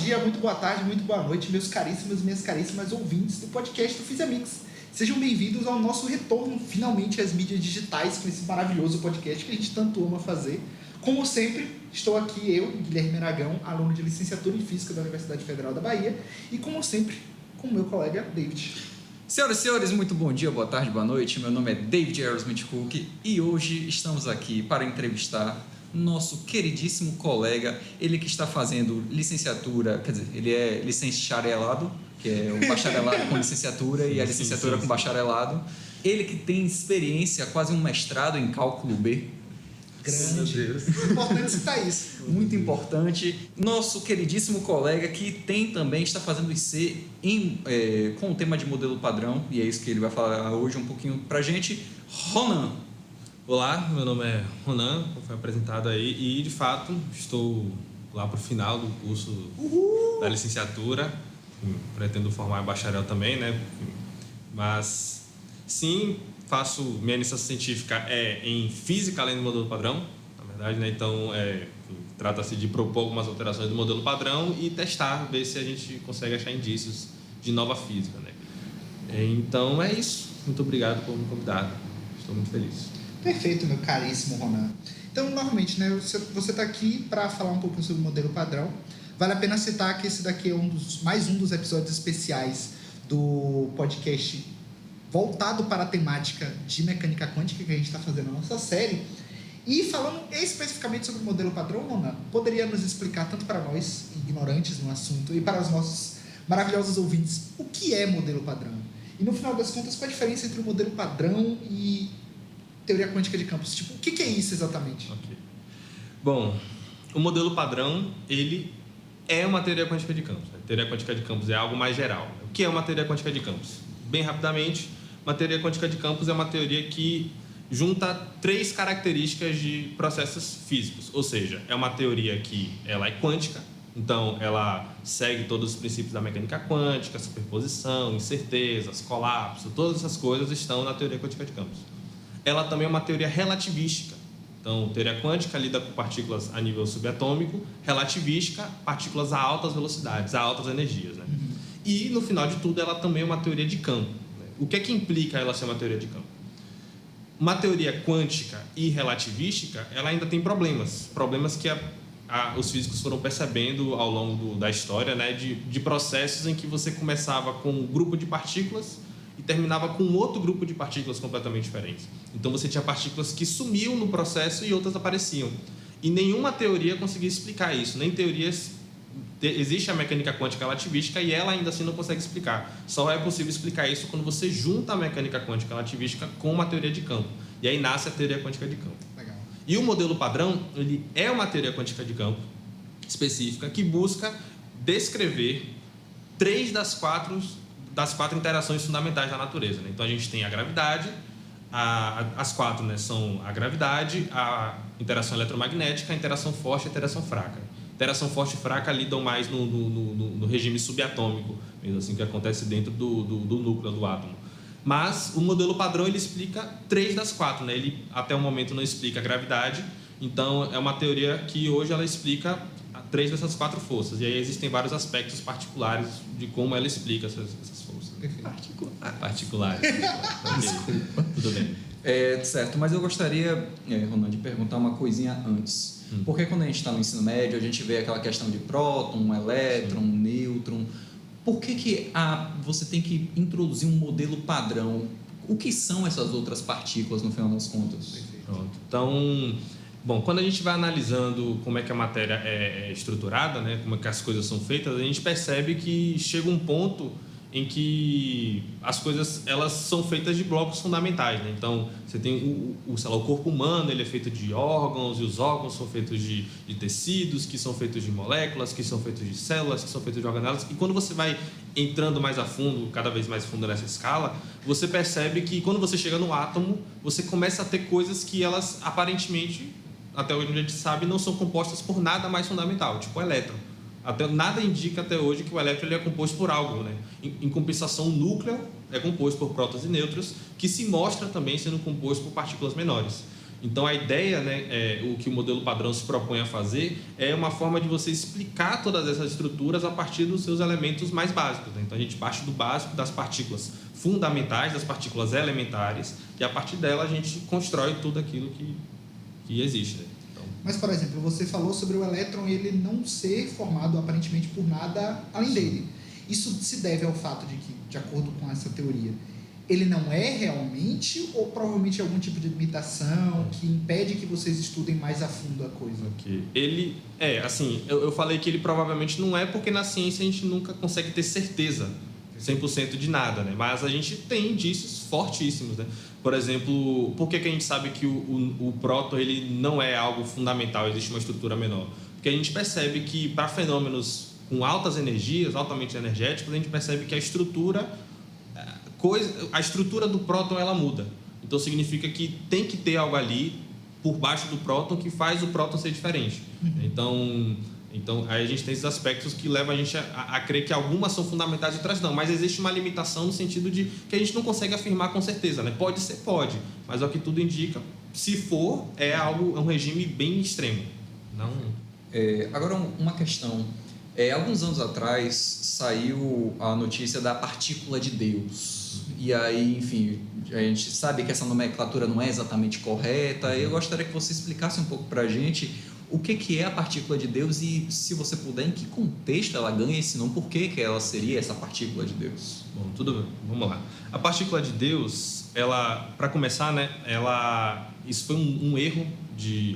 dia, muito boa tarde, muito boa noite, meus caríssimos e minhas caríssimas ouvintes do podcast do Physiamix. Sejam bem-vindos ao nosso retorno, finalmente, às mídias digitais, com esse maravilhoso podcast que a gente tanto ama fazer. Como sempre, estou aqui eu, Guilherme Aragão, aluno de licenciatura em Física da Universidade Federal da Bahia, e como sempre, com o meu colega David. Senhoras e senhores, muito bom dia, boa tarde, boa noite. Meu nome é David Aerosmith Cook e hoje estamos aqui para entrevistar nosso queridíssimo colega, ele que está fazendo licenciatura, quer dizer, ele é licenciarelado, que é o bacharelado com licenciatura e a licenciatura com bacharelado. Ele que tem experiência, quase um mestrado em cálculo B. Grande. Importante citar isso. Muito importante. Nosso queridíssimo colega que também está fazendo IC com o tema de modelo padrão, e é isso que ele vai falar hoje um pouquinho pra gente. Ronan. Olá, meu nome é Ronan, como foi apresentado aí, e de fato estou lá para o final do curso da licenciatura. Pretendo formar em bacharel também, né? Mas sim, faço minha iniciação científica em física além do modelo padrão, na verdade, né? Então trata-se de propor algumas alterações do modelo padrão e testar, ver se a gente consegue achar indícios de nova física, né? Então é isso. Muito obrigado por me convidar. Estou muito feliz. Perfeito, meu caríssimo Ronan. Então, novamente, né, você está aqui para falar um pouco sobre o modelo padrão. Vale a pena citar que esse daqui é mais um dos episódios especiais do podcast voltado para a temática de mecânica quântica que a gente está fazendo na nossa série. E falando especificamente sobre o modelo padrão, Ronan, poderia nos explicar, tanto para nós, ignorantes no assunto, e para os nossos maravilhosos ouvintes, o que é modelo padrão? E, no final das contas, qual a diferença entre o modelo padrão e teoria quântica de campos? Tipo, o que é isso exatamente? Okay. Bom, o modelo padrão, ele é uma teoria quântica de campos. A teoria quântica de campos é algo mais geral. O que é uma teoria quântica de campos? Bem rapidamente, uma teoria quântica de campos é uma teoria que junta 3 características de processos físicos. Ou seja, é uma teoria que ela é quântica, então ela segue todos os princípios da mecânica quântica, superposição, incertezas, colapso, todas essas coisas estão na teoria quântica de campos. Ela também é uma teoria relativística. Então, teoria quântica lida com partículas a nível subatômico, relativística, partículas a altas velocidades, a altas energias, né? E, no final de tudo, ela também é uma teoria de campo, né? O que é que implica ela ser uma teoria de campo? Uma teoria quântica e relativística, ela ainda tem problemas que os físicos foram percebendo ao longo da história, né? De processos em que você começava com um grupo de partículas e terminava com outro grupo de partículas completamente diferentes. Então você tinha partículas que sumiam no processo e outras apareciam. E nenhuma teoria conseguia explicar isso, nem teorias... Existe a mecânica quântica relativística e ela ainda assim não consegue explicar. Só é possível explicar isso quando você junta a mecânica quântica relativística com uma teoria de campo. E aí nasce a teoria quântica de campo. Legal. E o modelo padrão, ele é uma teoria quântica de campo específica que busca descrever 3 das 4 interações fundamentais da natureza, né? Então a gente tem a gravidade, as 4, né, são a gravidade, a interação eletromagnética, a interação forte e a interação fraca. Interação forte e fraca lidam mais no regime subatômico, mesmo assim, que acontece dentro do núcleo do átomo. Mas o modelo padrão ele explica 3 das 4, né? Ele até o momento não explica a gravidade, então é uma teoria que hoje ela explica 3 dessas 4 forças. E aí existem vários aspectos particulares de como ela explica essas forças. Particulares. Desculpa. Tudo bem. Certo, mas eu gostaria, Ronan, de perguntar uma coisinha antes. Porque quando a gente está no ensino médio, a gente vê aquela questão de próton, elétron, nêutron. Por que você tem que introduzir um modelo padrão? O que são essas outras partículas, no final das contas? Pronto. Então... Bom, quando a gente vai analisando como é que a matéria é estruturada, né, como é que as coisas são feitas, a gente percebe que chega um ponto em que as coisas elas são feitas de blocos fundamentais, né? Então, você tem o corpo humano, ele é feito de órgãos, e os órgãos são feitos de tecidos, que são feitos de moléculas, que são feitos de células, que são feitos de organelas. E quando você vai entrando mais a fundo, cada vez mais fundo nessa escala, você percebe que quando você chega no átomo, você começa a ter coisas que elas aparentemente, até hoje a gente sabe, não são compostas por nada mais fundamental, tipo o elétron. Nada indica até hoje que o elétron ele é composto por algo, né? Em compensação, o núcleo é composto por prótons e nêutrons, que se mostra também sendo composto por partículas menores. Então, a ideia, né, o que o modelo padrão se propõe a fazer é uma forma de você explicar todas essas estruturas a partir dos seus elementos mais básicos, né? Então, a gente parte do básico, das partículas fundamentais, das partículas elementares, e a partir dela a gente constrói tudo aquilo que existe, né? Então, mas, por exemplo, você falou sobre o elétron ele não ser formado aparentemente por nada além dele. Isso se deve ao fato de que, de acordo com essa teoria, ele não é realmente, ou provavelmente algum tipo de limitação que impede que vocês estudem mais a fundo a coisa? Okay. Ele assim, eu falei que ele provavelmente não é, porque na ciência a gente nunca consegue ter certeza 100% de nada, né? Mas a gente tem indícios fortíssimos, né? Por exemplo, por que a gente sabe que o próton ele não é algo fundamental, existe uma estrutura menor? Porque a gente percebe que para fenômenos com altas energias, altamente energéticos, a gente percebe que a estrutura do próton ela muda. Então significa que tem que ter algo ali por baixo do próton que faz o próton ser diferente. Então aí a gente tem esses aspectos que levam a gente a crer que algumas são fundamentais e outras não, mas existe uma limitação no sentido de que a gente não consegue afirmar com certeza, né? Pode ser, pode, mas é o que tudo indica, se for, é um regime bem extremo. Não... Agora uma questão. Alguns anos atrás saiu a notícia da partícula de Deus. E aí, enfim, a gente sabe que essa nomenclatura não é exatamente correta. Eu gostaria que você explicasse um pouco para a gente o que é a partícula de Deus e, se você puder, em que contexto ela ganha esse nome, por que ela seria essa partícula de Deus? Bom, tudo bem, vamos lá. A partícula de Deus, ela, para começar, né, isso foi um erro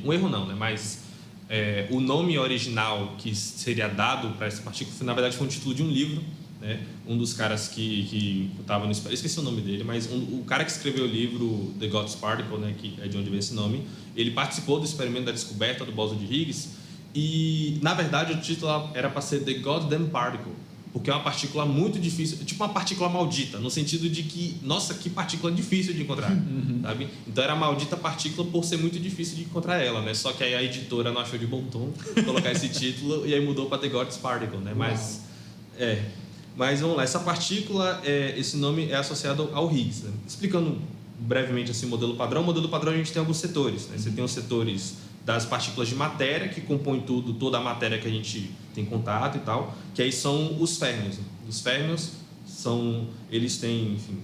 um erro não, né, mas o nome original que seria dado para essa partícula, na verdade, foi um título de um livro, né? Um dos caras que estava no... Eu esqueci o nome dele, mas o cara que escreveu o livro The God's Particle, né, que é de onde vem esse nome, ele participou do experimento da descoberta do bóson de Higgs e, na verdade, o título era para ser The Goddamn Particle, porque é uma partícula muito difícil, tipo uma partícula maldita, no sentido de que, nossa, que partícula difícil de encontrar, sabe? Então era maldita partícula por ser muito difícil de encontrar ela, né? Só que aí a editora não achou de bom tom colocar esse título e aí mudou para The God's Particle, né? Mas vamos lá, essa partícula, esse nome é associado ao Higgs, né? Explicando brevemente assim, o modelo padrão a gente tem alguns setores, né? Você tem os setores das partículas de matéria, que compõem toda a matéria que a gente tem contato e tal, que aí são os férmions. Os férmions eles têm, enfim,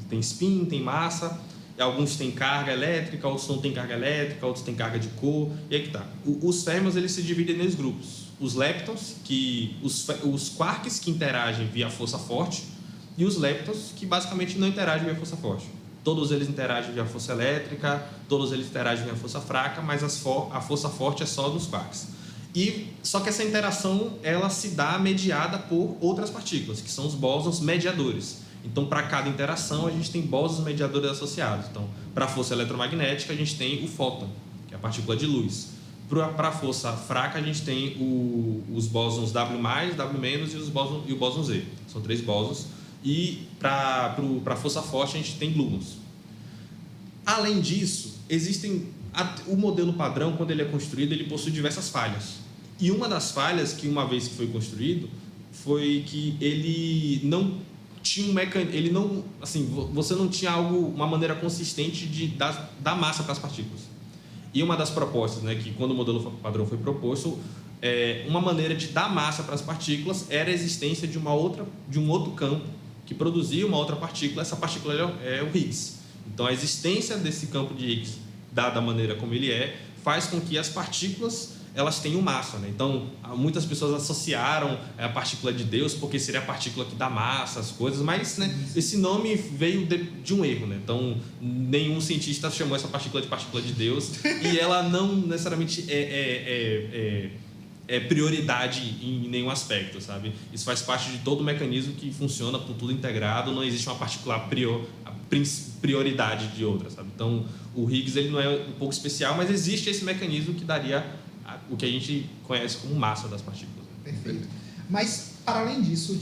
tem spin, tem massa, e alguns têm carga elétrica, outros não têm carga elétrica, outros têm carga de cor, e aí que tá. Os férmions, eles se dividem em dois grupos. Os leptons, os quarks que interagem via força forte, e os leptons, que basicamente não interagem via força forte. Todos eles interagem via força elétrica, todos eles interagem via força fraca, mas a força forte é só dos quarks. Só que essa interação ela se dá mediada por outras partículas, que são os bósons mediadores. Então, para cada interação, a gente tem bósons mediadores associados. Então, para a força eletromagnética, a gente tem o fóton, que é a partícula de luz. Para a força fraca, a gente tem os bósons W+, W- e o bóson Z. São 3 bósons. E para a força forte, a gente tem gluons. Além disso, o modelo padrão, quando ele é construído, ele possui diversas falhas. E uma das falhas, que uma vez que foi construído, foi que ele não tinha um mecanismo, ele não, assim, você não tinha uma maneira consistente de dar massa para as partículas. E uma das propostas, né, que quando o modelo padrão foi proposto, uma maneira de dar massa para as partículas era a existência de um outro campo que produzia uma outra partícula. Essa partícula é o Higgs. Então, a existência desse campo de Higgs, dada a maneira como ele faz com que as partículas elas tenham massa, né? Então, muitas pessoas associaram a partícula de Deus porque seria a partícula que dá massa, as coisas, mas, né, esse nome veio de um erro, né? Então, nenhum cientista chamou essa partícula de Deus e ela não necessariamente é prioridade em nenhum aspecto, sabe? Isso faz parte de todo o mecanismo que funciona com tudo integrado, não existe uma particular prioridade de outra, sabe? Então, o Higgs ele não é um pouco especial, mas existe esse mecanismo que daria o que a gente conhece como massa das partículas. Perfeito. Mas, para além disso,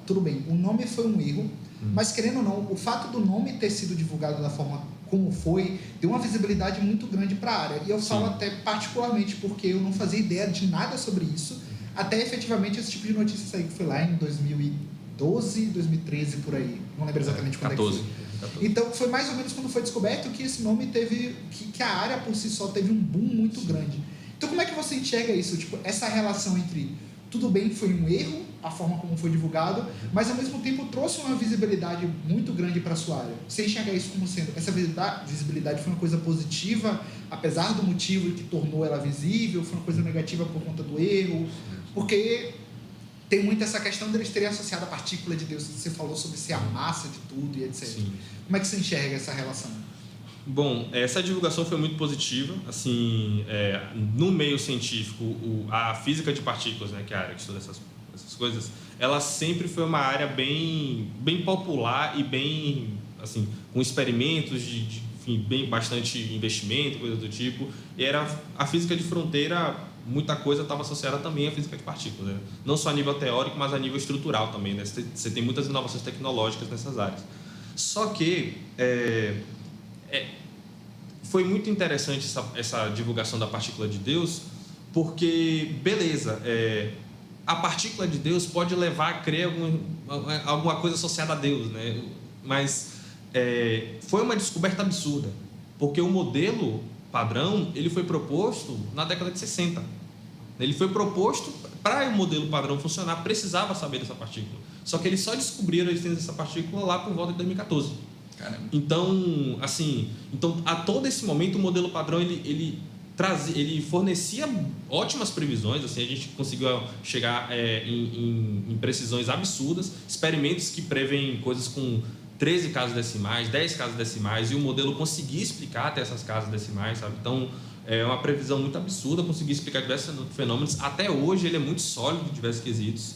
tudo bem, o nome foi um erro, mas querendo ou não, o fato do nome ter sido divulgado da forma como foi, deu uma visibilidade muito grande para a área. E eu falo até particularmente porque eu não fazia ideia de nada sobre isso, até efetivamente esse tipo de notícia sair, que foi lá em 2012, 2013, por aí. Não lembro exatamente quando 14. é que foi. 2014. Então, foi mais ou menos quando foi descoberto que esse nome teve... Que a área por si só teve um boom muito grande. Então, como é que você enxerga isso? Tipo, essa relação entre... Tudo bem que foi um erro, a forma como foi divulgado, mas ao mesmo tempo trouxe uma visibilidade muito grande para a sua área. Você enxerga isso como sendo... Essa visibilidade foi uma coisa positiva, apesar do motivo que tornou ela visível, foi uma coisa negativa por conta do erro? Porque tem muito essa questão deles terem associado a partícula de Deus, que você falou sobre ser a massa de tudo e etc. Sim. Como é que você enxerga essa relação? Bom, essa divulgação foi muito positiva. Assim, no meio científico, a física de partículas, né, que é a área que estuda essas coisas, ela sempre foi uma área bem popular e bem, assim, com experimentos enfim, bastante investimento, coisa do tipo. E era a física de fronteira, muita coisa estava associada também à física de partículas, né? Não só a nível teórico, mas a nível estrutural também, né? Você tem muitas inovações tecnológicas nessas áreas. Só que foi muito interessante essa divulgação da partícula de Deus, porque, beleza, a partícula de Deus pode levar a crer alguma coisa associada a Deus, né? Mas foi uma descoberta absurda, porque o modelo padrão ele foi proposto na década de 60. Ele foi proposto, para o modelo padrão funcionar, precisava saber dessa partícula. Só que eles só descobriram a existência dessa partícula lá por volta de 2014. Caramba. Então, assim, a todo esse momento o modelo padrão ele fornecia ótimas previsões, assim, a gente conseguiu chegar em precisões absurdas, experimentos que preveem coisas com 13 casas decimais, 10 casas decimais, e o modelo conseguia explicar até essas casas decimais, sabe? Então, é uma previsão muito absurda, conseguia explicar diversos fenômenos. Até hoje ele é muito sólido em diversos quesitos,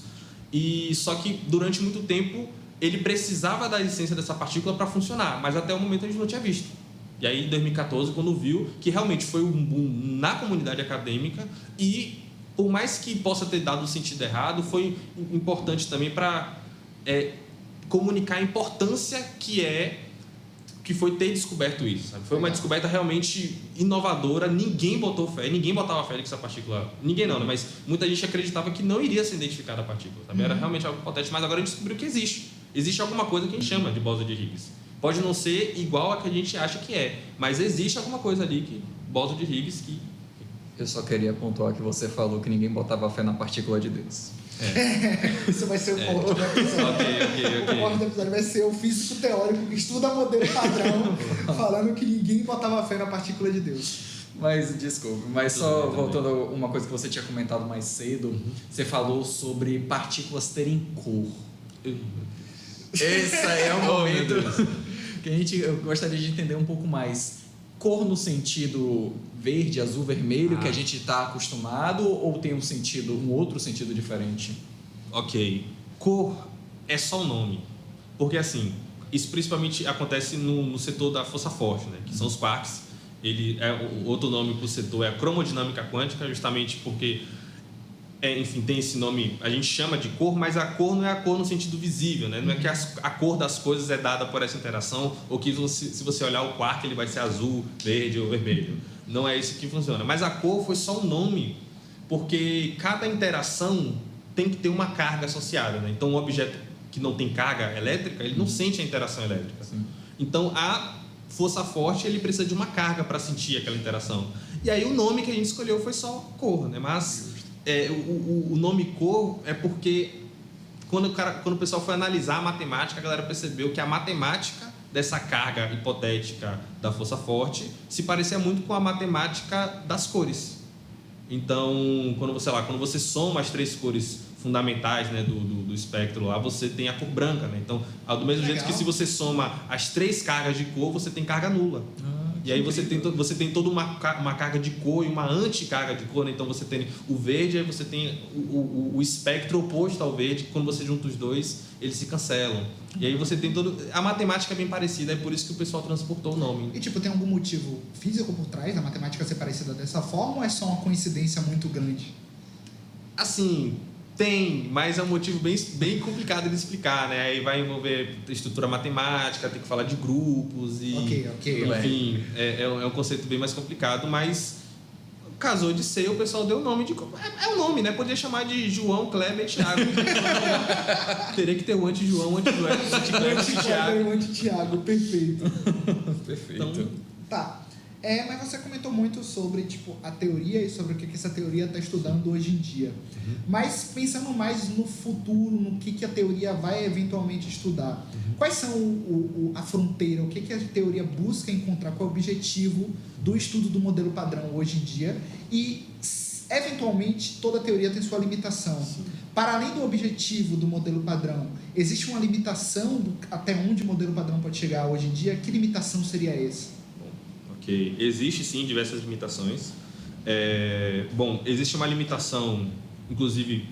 e só que durante muito tempo ele precisava da existência dessa partícula para funcionar, mas até o momento a gente não tinha visto. E aí, em 2014, quando viu que realmente foi um boom na comunidade acadêmica, e por mais que possa ter dado o sentido errado, foi importante também para comunicar a importância que foi ter descoberto isso, sabe? Foi uma descoberta realmente inovadora, ninguém botava fé que essa partícula... Ninguém não, né? Mas muita gente acreditava que não iria ser identificada a partícula, sabe? Era realmente algo hipotético, mas agora a gente descobriu que existe. Existe alguma coisa que a gente chama de bóson de Higgs. Pode não ser igual a que a gente acha que é, mas existe alguma coisa ali que bóson de Higgs que... Eu só queria pontuar que você falou que ninguém botava fé na partícula de Deus. Isso vai ser o ponto do episódio. Ok. O ponto do episódio vai ser o físico teórico que estuda modelo padrão falando que ninguém botava fé na partícula de Deus. Mas, desculpe, só voltando a uma coisa que você tinha comentado mais cedo, você falou sobre partículas terem cor. Esse é o momento que eu gostaria de entender um pouco mais. Cor no sentido verde, azul, vermelho, que a gente está acostumado, ou tem um outro sentido diferente? Ok. Cor é só o nome. Porque, assim, isso principalmente acontece no setor da força forte, né? Que são os quarks. O outro nome para o setor é a cromodinâmica quântica, justamente porque... enfim, tem esse nome, a gente chama de cor, mas a cor não é a cor no sentido visível, né? Não é que a cor das coisas é dada por essa interação, ou que se você olhar o quark ele vai ser azul, verde ou vermelho. Não é isso que funciona. Mas a cor foi só um nome, porque cada interação tem que ter uma carga associada, né? Então, um objeto que não tem carga elétrica, ele não sente a interação elétrica. Sim. Então, a força forte, ele precisa de uma carga para sentir aquela interação. E aí, o nome que a gente escolheu foi só cor, né? Mas... o nome cor é porque quando o pessoal foi analisar a matemática, a galera percebeu que a matemática dessa carga hipotética da força forte se parecia muito com a matemática das cores. Então, quando você soma as três cores fundamentais, né, do espectro lá, você tem a cor branca, né? Então, do mesmo jeito que se você soma as três cargas de cor, você tem carga nula. E aí você tem toda uma carga de cor e uma anticarga de cor, né? Então você tem o verde, aí você tem o espectro oposto ao verde, que quando você junta os dois, eles se cancelam. E aí você tem a matemática é bem parecida, é por isso que o pessoal transportou o nome. E tem algum motivo físico por trás da matemática ser parecida dessa forma, ou é só uma coincidência muito grande? Assim... Tem, mas é um motivo bem complicado de explicar, né? Aí vai envolver estrutura matemática, tem que falar de grupos e... Ok. Enfim, é um conceito bem mais complicado, mas casou de ceia, o pessoal deu o nome de... É o nome, né? Podia chamar de João, Kleber e Tiago. Teria que ter o anti-João, anti-Joel, anti-Kleber, anti-Tiago. Anti-Tiago, perfeito. Perfeito. Então, Tá. Mas você comentou muito sobre tipo, a teoria e sobre o que essa teoria está estudando hoje em dia. Mas pensando mais no futuro, no que a teoria vai eventualmente estudar, quais são a fronteira, o que a teoria busca encontrar, qual é o objetivo do estudo do modelo padrão hoje em dia e, eventualmente, toda teoria tem sua limitação. Sim. Para além do objetivo do modelo padrão, existe uma limitação até onde o modelo padrão pode chegar hoje em dia? Que limitação seria essa? Ok, existe sim diversas limitações. Existe uma limitação, inclusive,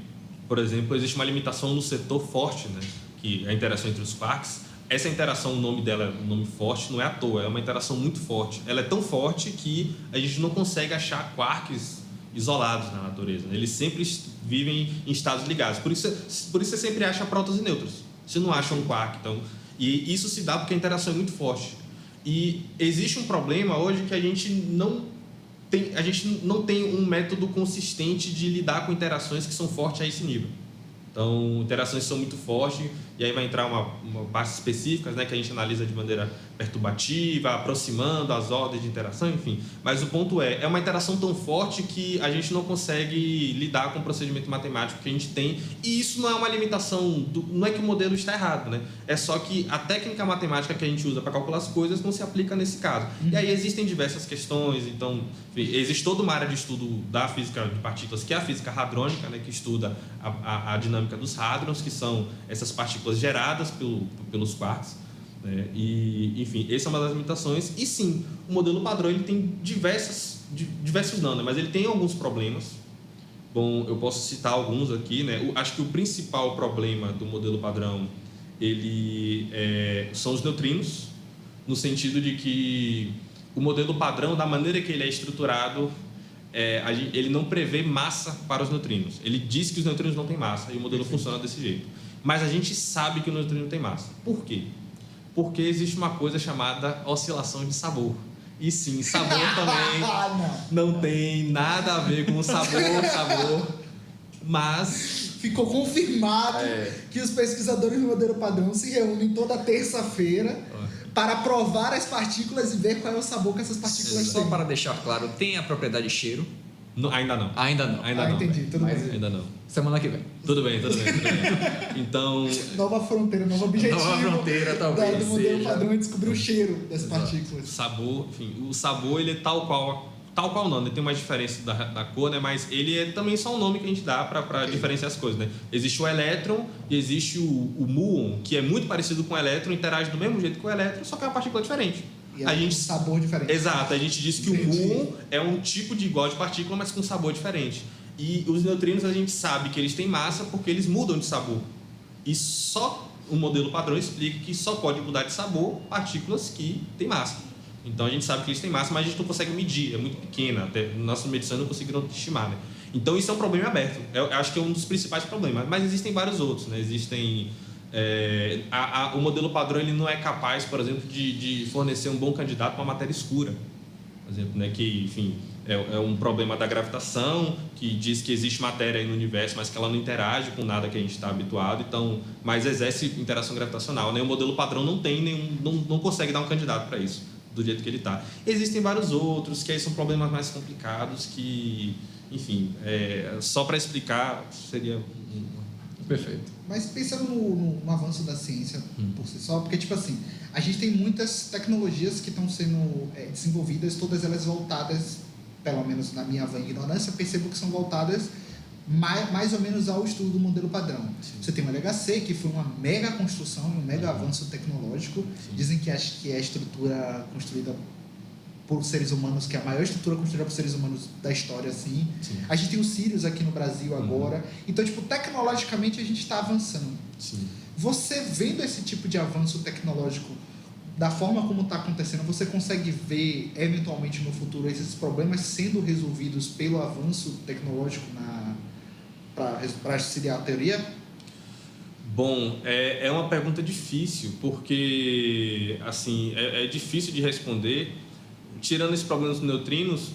por exemplo, existe uma limitação no setor forte, né? Que é a interação entre os quarks. Essa interação, o nome dela, o nome forte, não é à toa, é uma interação muito forte. Ela é tão forte que a gente não consegue achar quarks isolados na natureza. Eles sempre vivem em estados ligados. Por isso você sempre acha prótons e nêutrons. Você não acha um quark. Então, e isso se dá porque a interação é muito forte. E existe um problema hoje que a gente não tem um método consistente de lidar com interações que são fortes a esse nível. Então, interações que são muito fortes, e aí vai entrar uma parte específica, né, que a gente analisa de maneira perturbativa, aproximando as ordens de interação, enfim. Mas o ponto é uma interação tão forte que a gente não consegue lidar com o procedimento matemático que a gente tem, e isso não é uma limitação, não é que o modelo está errado, né? É só que a técnica matemática que a gente usa para calcular as coisas não se aplica nesse caso. E aí existem diversas questões, então, enfim, existe toda uma área de estudo da física de partículas, que é a física hadrônica, né, que estuda a dinâmica dos hadrons, que são essas partículas geradas pelos quarks. E, enfim, essa é uma das limitações. E sim, o modelo padrão ele tem diversos não, né? Mas ele tem alguns problemas. Bom, eu posso citar alguns aqui, né? Acho que o principal problema do modelo padrão são os neutrinos, no sentido de que o modelo padrão, da maneira que ele é estruturado, ele não prevê massa para os neutrinos. Ele diz que os neutrinos não têm massa e o modelo funciona desse jeito. Mas a gente sabe que o neutrino tem massa. Por quê? Porque existe uma coisa chamada oscilação de sabor. E sim, sabor também não tem nada a ver com o sabor, mas... Ficou confirmado que os pesquisadores do modelo padrão se reúnem toda terça-feira para provar as partículas e ver qual é o sabor que essas partículas têm. Só para deixar claro, tem a propriedade de cheiro? Não, ainda não. Ainda não. Entendi, tudo bem. Ainda não. Semana que vem. Tudo bem. Então... Nova fronteira, novo objetivo. Nova fronteira, talvez do modelo seja. padrão é descobrir o cheiro das partículas. Sabor, enfim, o sabor ele é tal qual não, ele tem uma diferença da cor, né? Mas ele é também só um nome que a gente dá para diferenciar as coisas, né? Existe o elétron e existe o muon, que é muito parecido com o elétron, interage do mesmo jeito que o elétron, só que é uma partícula diferente. E um sabor diferente. Exato, a gente diz que o muon é um tipo de igual de partícula, mas com sabor diferente. E os neutrinos a gente sabe que eles têm massa porque eles mudam de sabor. E só o modelo padrão explica que só pode mudar de sabor partículas que têm massa. Então a gente sabe que eles têm massa, mas a gente não consegue medir, é muito pequena, até nossas medições não conseguiram estimar, né? Então isso é um problema aberto, eu acho que é um dos principais problemas, mas existem vários outros, né? O modelo padrão ele não é capaz, por exemplo, de fornecer um bom candidato para uma matéria escura, por exemplo, né? Que, enfim, é um problema da gravitação, que diz que existe matéria aí no universo, mas que ela não interage com nada que a gente está habituado, então, mas exerce interação gravitacional, né? O modelo padrão não consegue dar um candidato para isso, do jeito que ele está. Existem vários outros, que aí são problemas mais complicados, que, enfim, só para explicar seria... Perfeito. Mas pensando no avanço da ciência por si só, porque, tipo assim, a gente tem muitas tecnologias que estão sendo desenvolvidas, todas elas voltadas, pelo menos na minha vã ignorância, percebo que são voltadas mais ou menos ao estudo do modelo padrão. Sim. Você tem o LHC, que foi uma mega construção, um mega avanço tecnológico. Sim. Dizem que é a estrutura construída por seres humanos, que é a maior estrutura construída por seres humanos da história, assim. Sim. A gente tem o Sirius aqui no Brasil agora. Então, tipo, tecnologicamente a gente está avançando. Sim. Você vendo esse tipo de avanço tecnológico da forma como está acontecendo, você consegue ver, eventualmente, no futuro, esses problemas sendo resolvidos pelo avanço tecnológico para auxiliar a teoria? Bom, é uma pergunta difícil, porque, assim, é difícil de responder, tirando esse problema dos neutrinos,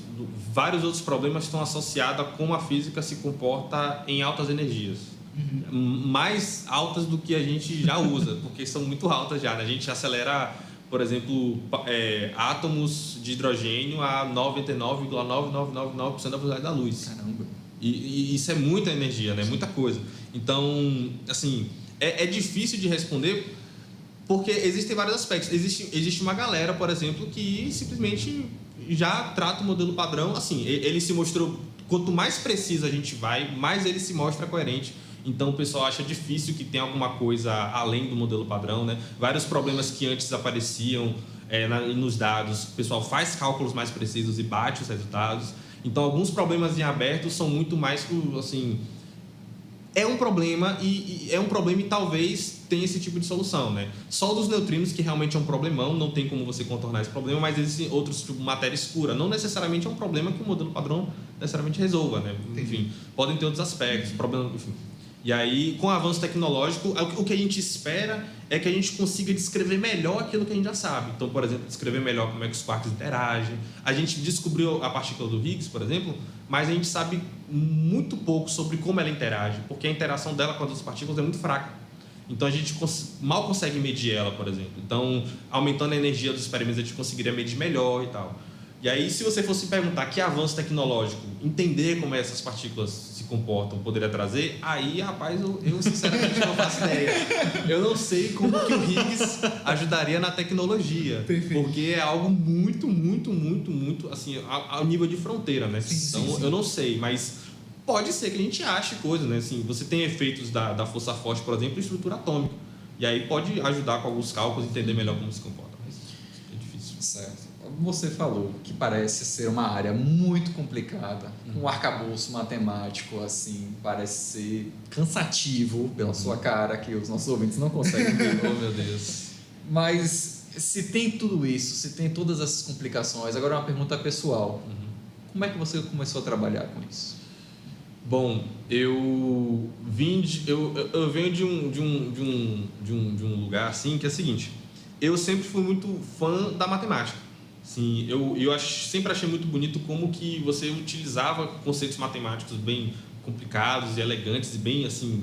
vários outros problemas estão associados a como a física se comporta em altas energias. Mais altas do que a gente já usa, porque são muito altas já, né? A gente acelera, por exemplo, átomos de hidrogênio a 99,9999% da velocidade da luz. Caramba. E isso é muita energia, né? Muita coisa. Então, assim, é difícil de responder porque existem vários aspectos. Existe uma galera, por exemplo, que simplesmente já trata o modelo padrão. Assim, ele se mostrou... Quanto mais preciso a gente vai, mais ele se mostra coerente. Então, o pessoal acha difícil que tenha alguma coisa além do modelo padrão, né? Vários problemas que antes apareciam nos dados, o pessoal faz cálculos mais precisos e bate os resultados. Então, alguns problemas em aberto são muito mais, assim... É um problema e talvez tenha esse tipo de solução, né? Só o dos neutrinos, que realmente é um problemão, não tem como você contornar esse problema, mas existem outros, tipo matéria escura. Não necessariamente é um problema que o modelo padrão necessariamente resolva, né? Enfim, podem ter outros aspectos, problemas, enfim. E aí, com o avanço tecnológico, o que a gente espera é que a gente consiga descrever melhor aquilo que a gente já sabe. Então, por exemplo, descrever melhor como é que os quarks interagem. A gente descobriu a partícula do Higgs, por exemplo, mas a gente sabe muito pouco sobre como ela interage, porque a interação dela com as outras partículas é muito fraca. Então, a gente mal consegue medir ela, por exemplo. Então, aumentando a energia dos experimentos, a gente conseguiria medir melhor e tal. E aí, se você fosse perguntar que avanço tecnológico, entender como essas partículas se comportam, poderia trazer, aí, rapaz, eu sinceramente não faço ideia. Eu não sei como que o Higgs ajudaria na tecnologia. Perfeito. Porque é algo muito, assim, ao nível de fronteira, né? Então, eu não sei, mas pode ser que a gente ache coisas, né? Assim, você tem efeitos da força forte, por exemplo, em estrutura atômica. E aí pode ajudar com alguns cálculos, entender melhor como se comporta. Mas é difícil. Certo. Você falou que parece ser uma área muito complicada, um arcabouço matemático, assim, parece ser cansativo pela sua cara, que os nossos ouvintes não conseguem ver. Oh, meu Deus. Mas se tem tudo isso, se tem todas essas complicações, agora uma pergunta pessoal. Como é que você começou a trabalhar com isso? Bom, eu venho de um lugar assim que é o seguinte: eu sempre fui muito fã da matemática. Sim, eu sempre achei muito bonito como que você utilizava conceitos matemáticos bem complicados e elegantes e bem assim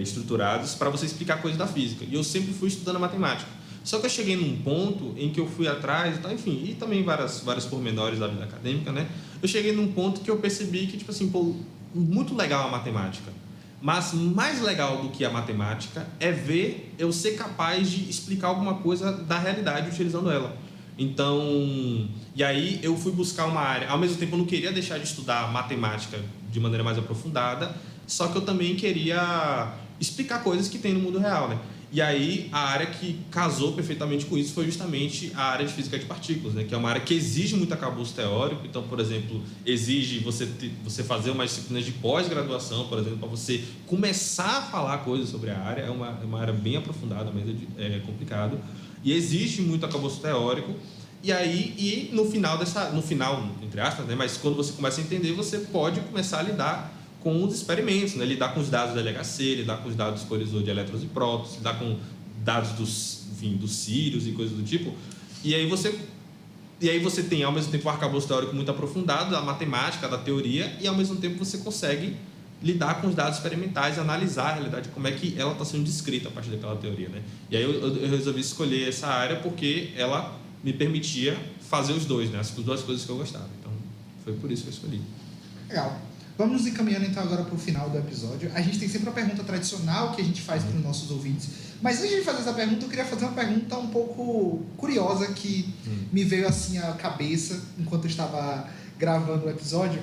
estruturados para você explicar coisas da física. E eu sempre fui estudando matemática. Só que eu cheguei num ponto em que eu fui atrás, tá, enfim, e também vários pormenores da vida acadêmica, né? Eu cheguei num ponto que eu percebi que, tipo assim, pô, muito legal a matemática. Mas mais legal do que a matemática é ver eu ser capaz de explicar alguma coisa da realidade utilizando ela. Então, e aí eu fui buscar uma área. Ao mesmo tempo, eu não queria deixar de estudar matemática de maneira mais aprofundada, só que eu também queria explicar coisas que tem no mundo real, né? E aí, a área que casou perfeitamente com isso foi justamente a área de física de partículas, né? Que é uma área que exige muito arcabouço teórico. Então, por exemplo, exige você fazer umas disciplinas de pós-graduação, por exemplo, para você começar a falar coisas sobre a área. É uma área bem aprofundada, mas é complicado. E existe muito arcabouço teórico. E aí, no final, entre aspas, né? Mas quando você começa a entender, você pode começar a lidar com os experimentos, né? Lidar com os dados do LHC, lidar com os dados do colisor de elétrons e prótons, lidar com dados dos círios e coisas do tipo. E aí você tem, ao mesmo tempo, um arcabouço teórico muito aprofundado, da matemática, da teoria, e ao mesmo tempo você consegue lidar com os dados experimentais, analisar a realidade, como é que ela está sendo descrita a partir daquela teoria, né? E aí eu resolvi escolher essa área porque ela me permitia fazer os dois, né? As duas coisas que eu gostava. Então, foi por isso que eu escolhi. Legal. Vamos nos encaminhando então agora para o final do episódio. A gente tem sempre uma pergunta tradicional que a gente faz para os nossos ouvintes. Mas antes de fazer essa pergunta, eu queria fazer uma pergunta um pouco curiosa que me veio assim à cabeça enquanto eu estava gravando o episódio.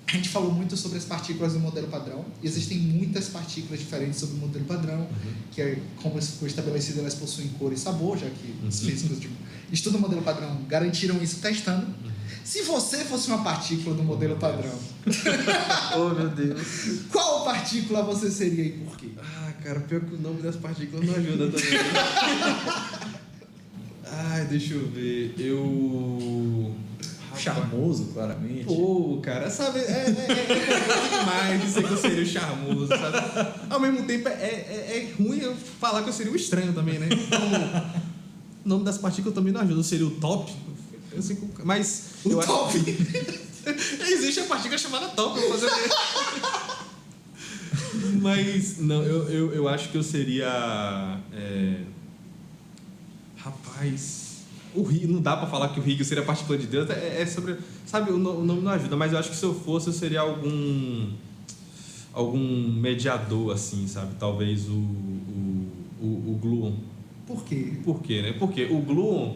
A gente falou muito sobre as partículas do modelo padrão. Existem muitas partículas diferentes sobre o modelo padrão, que é, como foi estabelecido, elas possuem cor e sabor, já que os físicos estudam o modelo padrão garantiram isso testando. Se você fosse uma partícula do modelo padrão, oh, meu Deus, qual partícula você seria e por quê? Ah, cara, pior que o nome das partículas não ajuda também. Ai, deixa eu ver. Charmoso, claramente. Pô, cara, sabe, é demais dizer que eu seria o charmoso, sabe? Ao mesmo tempo, é ruim eu falar que eu seria o estranho também, né? Então, o nome das partículas também não ajuda. Eu seria o top. Mas O top! existe a partícula chamada top. Eu vou fazer Mas, não, eu acho que eu seria... Rapaz... O Higgs, não dá pra falar que o Higgs seria a partícula de Deus. É sobre... Sabe, o nome não ajuda, mas eu acho que se eu fosse, eu seria algum mediador, assim, sabe? Talvez o Gluon. Por quê? Por quê, né? Porque o Gluon,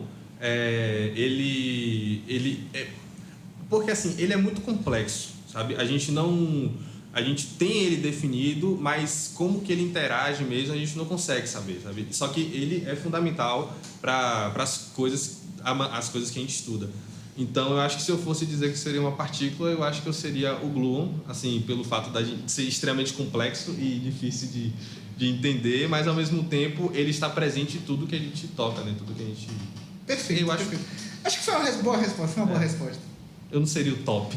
porque assim, ele é muito complexo, sabe? A gente tem ele definido, mas como que ele interage mesmo, a gente não consegue saber, sabe? Só que ele é fundamental para as coisas que a gente estuda. Então, eu acho que se eu fosse dizer que seria uma partícula, eu acho que eu seria o Gluon, assim, pelo fato de ser extremamente complexo e difícil de entender, mas ao mesmo tempo ele está presente em tudo que a gente toca, né? Tudo que a gente... Perfeito, eu acho perfeito. Acho que foi uma boa resposta, foi uma boa resposta. Eu não seria o top.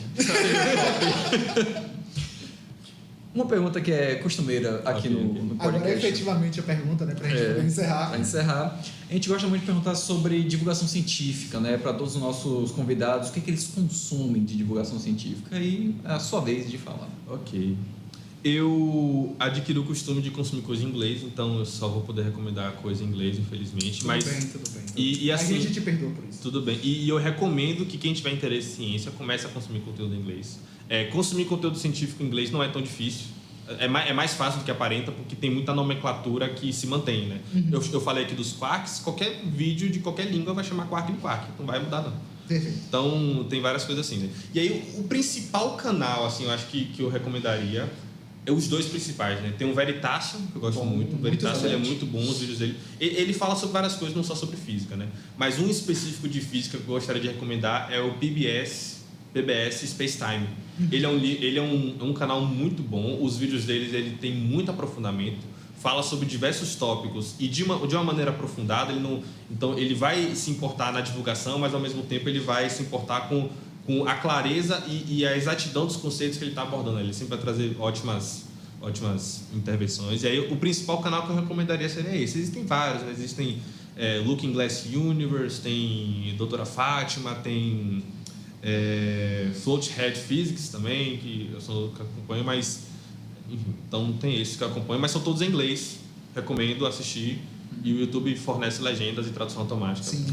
Uma pergunta que é costumeira aqui no podcast. Agora, efetivamente, a pergunta, né? Pra gente poder encerrar. Para encerrar, a gente gosta muito de perguntar sobre divulgação científica, né? Para todos os nossos convidados, o que eles consomem de divulgação científica. E é a sua vez de falar. Ok. Eu adquiri o costume de consumir coisa em inglês, então eu só vou poder recomendar coisa em inglês, infelizmente. Tudo bem. E assim, a gente te perdoa por isso. Tudo bem. E eu recomendo que quem tiver interesse em ciência comece a consumir conteúdo em inglês. Consumir conteúdo científico em inglês não é tão difícil. É mais fácil do que aparenta, porque tem muita nomenclatura que se mantém, né? Uhum. Eu falei aqui dos quarks, qualquer vídeo de qualquer língua vai chamar quark de quark, não vai mudar não. Perfeito. Então, tem várias coisas assim, né? E aí, o principal canal, assim, eu acho que eu recomendaria os dois principais, né? Tem o Veritasium, que eu gosto muito. O Veritasium ele é muito bom, os vídeos dele. Ele fala sobre várias coisas, não só sobre física, né? Mas um específico de física que eu gostaria de recomendar é o PBS Space Time. Ele é um canal muito bom. Os vídeos dele ele tem muito aprofundamento. Fala sobre diversos tópicos e de uma maneira aprofundada. Então ele vai se importar na divulgação, mas ao mesmo tempo ele vai se importar com a clareza e a exatidão dos conceitos que ele está abordando. Ele sempre vai trazer ótimas intervenções. E aí o principal canal que eu recomendaria seria esse. Existem vários, né? Existem Looking Glass Universe, tem Doutora Fátima, tem Float Head Physics também, que eu só acompanho, mas enfim, então tem esses que eu acompanho, mas são todos em inglês. Recomendo assistir. E o YouTube fornece legendas e tradução automática. Sim.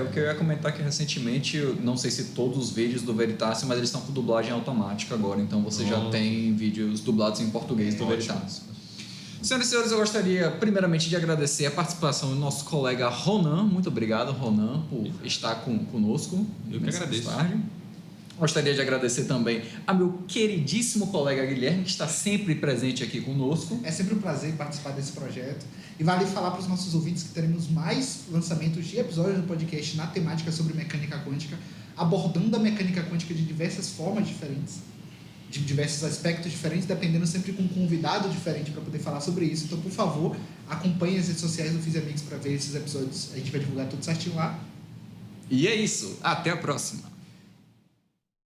O que eu ia comentar é que recentemente, eu não sei se todos os vídeos do Veritasium, mas eles estão com dublagem automática agora, então você já tem vídeos dublados em português do Veritasium. Senhoras e senhores, eu gostaria primeiramente de agradecer a participação do nosso colega Ronan. Muito obrigado, Ronan, por estar conosco. Eu que agradeço. Tarde. Gostaria de agradecer também a meu queridíssimo colega Guilherme, que está sempre presente aqui conosco. É sempre um prazer participar desse projeto. E vale falar para os nossos ouvintes que teremos mais lançamentos de episódios do podcast na temática sobre mecânica quântica, abordando a mecânica quântica de diversas formas diferentes, de diversos aspectos diferentes, dependendo sempre com um convidado diferente para poder falar sobre isso. Então, por favor, acompanhe as redes sociais do Physiamigos para ver esses episódios. A gente vai divulgar tudo certinho lá. E é isso. Até a próxima.